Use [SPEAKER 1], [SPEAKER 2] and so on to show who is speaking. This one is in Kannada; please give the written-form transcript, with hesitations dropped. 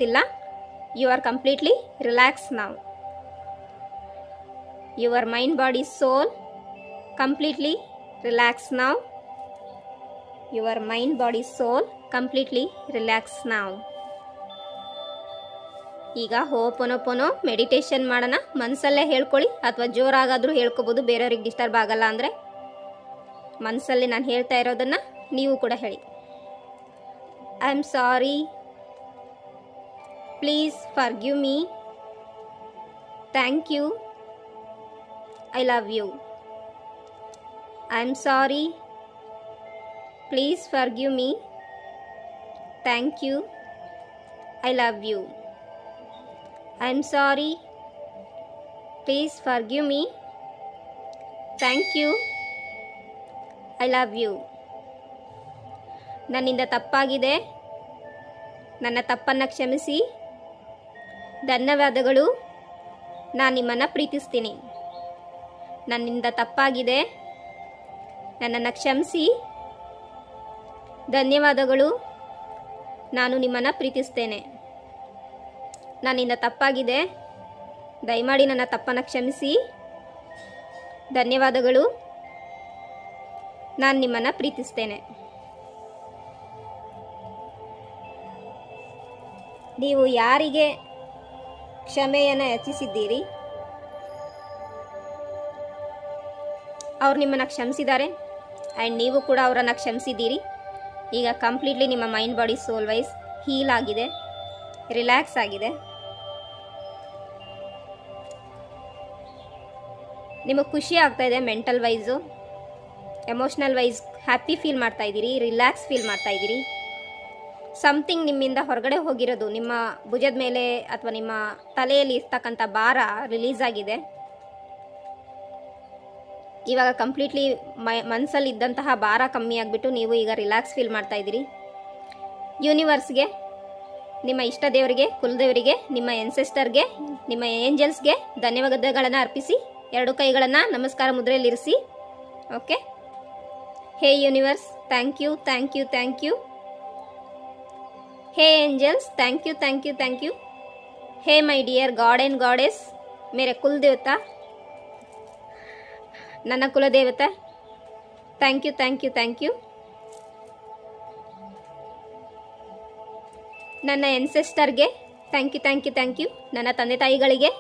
[SPEAKER 1] ಇಲ್ಲ. You are completely relaxed now. Your mind, body, soul completely relaxed now. Your mind, body, soul completely relaxed now. ಈಗ ಹೋಪೊನೊಪೊನೊ ಮೆಡಿಟೇಷನ್ ಮಾಡೋಣ. ಮನಸ್ಸಲ್ಲೇ ಹೇಳ್ಕೊಳ್ಳಿ ಅಥವಾ ಜೋರಾಗಾದರೂ ಹೇಳ್ಕೊಬೋದು, ಬೇರೆಯವ್ರಿಗೆ ಡಿಸ್ಟರ್ಬ್ ಆಗಲ್ಲ ಅಂದರೆ. ಮನಸ್ಸಲ್ಲಿ ನಾನು ಹೇಳ್ತಾ ಇರೋದನ್ನು ನೀವು ಕೂಡ ಹೇಳಿ. I am sorry, please forgive me, thank you, I love you. I am sorry, please forgive me, thank you, I love you. I am sorry, please forgive me, thank you, I love you. ನನ್ನಿಂದ ತಪ್ಪಾಗಿದೆ, ನನ್ನ ತಪ್ಪನ್ನು ಕ್ಷಮಿಸಿ, ಧನ್ಯವಾದಗಳು, ನಾನು ನಿಮ್ಮನ್ನು ಪ್ರೀತಿಸ್ತೀನಿ. ನನ್ನಿಂದ ತಪ್ಪಾಗಿದೆ, ನನ್ನನ್ನು ಕ್ಷಮಿಸಿ, ಧನ್ಯವಾದಗಳು, ನಾನು ನಿಮ್ಮನ್ನು ಪ್ರೀತಿಸ್ತೇನೆ. ನನ್ನಿಂದ ತಪ್ಪಾಗಿದೆ, ದಯಮಾಡಿ ನನ್ನ ತಪ್ಪನ್ನು ಕ್ಷಮಿಸಿ, ಧನ್ಯವಾದಗಳು, ನಾನು ನಿಮ್ಮನ್ನು ಪ್ರೀತಿಸ್ತೇನೆ. ನೀವು ಯಾರಿಗೆ ಕ್ಷಮೆಯನ್ನು ಯಾಚಿಸಿದ್ದೀರಿ ಅವ್ರು ನಿಮ್ಮನ್ನು ಕ್ಷಮಿಸಿದ್ದಾರೆ ಆ್ಯಂಡ್ ನೀವು ಕೂಡ ಅವರನ್ನು ಕ್ಷಮಿಸಿದ್ದೀರಿ. ಈಗ ಕಂಪ್ಲೀಟ್ಲಿ ನಿಮ್ಮ mind, body, soul wise heal ಆಗಿದೆ, ರಿಲ್ಯಾಕ್ಸ್ ಆಗಿದೆ. ನಿಮಗೆ ಖುಷಿ ಆಗ್ತಾಯಿದೆ, mental wise, emotional wise happy feel ಮಾಡ್ತಾಯಿದ್ದೀರಿ, ರಿಲ್ಯಾಕ್ಸ್ ಫೀಲ್ ಮಾಡ್ತಾಯಿದ್ದೀರಿ. ಸಮಥಿಂಗ್ ನಿಮ್ಮಿಂದ ಹೊರಗಡೆ ಹೋಗಿರೋದು, ನಿಮ್ಮ ಭುಜದ ಮೇಲೆ ಅಥವಾ ನಿಮ್ಮ ತಲೆಯಲ್ಲಿ ಇರ್ತಕ್ಕಂಥ ಭಾರ ರಿಲೀಸ್ ಆಗಿದೆ. ಇವಾಗ ಕಂಪ್ಲೀಟ್ಲಿ ಮನಸ್ಸಲ್ಲಿ ಇದ್ದಂತಹ ಭಾರ ಕಮ್ಮಿ ಆಗಿಬಿಟ್ಟು ನೀವು ಈಗ ರಿಲ್ಯಾಕ್ಸ್ ಫೀಲ್ ಮಾಡ್ತಾಯಿದ್ದೀರಿ. ಯೂನಿವರ್ಸ್ಗೆ, ನಿಮ್ಮ ಇಷ್ಟ ದೇವರಿಗೆ, ಕುಲದೇವರಿಗೆ, ನಿಮ್ಮ ಎನ್ಸೆಸ್ಟರ್ಗೆ, ನಿಮ್ಮ ಏಂಜಲ್ಸ್ಗೆ ಧನ್ಯವಾದಗಳನ್ನು ಅರ್ಪಿಸಿ 2 ಕೈಗಳನ್ನು ನಮಸ್ಕಾರ ಮುದ್ರೆಯಲ್ಲಿರಿಸಿ. Okay. Hey universe, thank you, thank you, thank you. Hey angels, thank you, thank you, thank you. Hey my dear God and goddess, ಮೇರೆ ಕುಲದೇವತಾ, ನನ್ನ ಕುಲದೇವತೆ, thank you, thank you, thank you. ನನ್ನ ಎನ್ಸೆಸ್ಟರ್ಗೆ thank you, thank you, thank you. ನನ್ನ ತಂದೆ ತಾಯಿಗಳಿಗೆ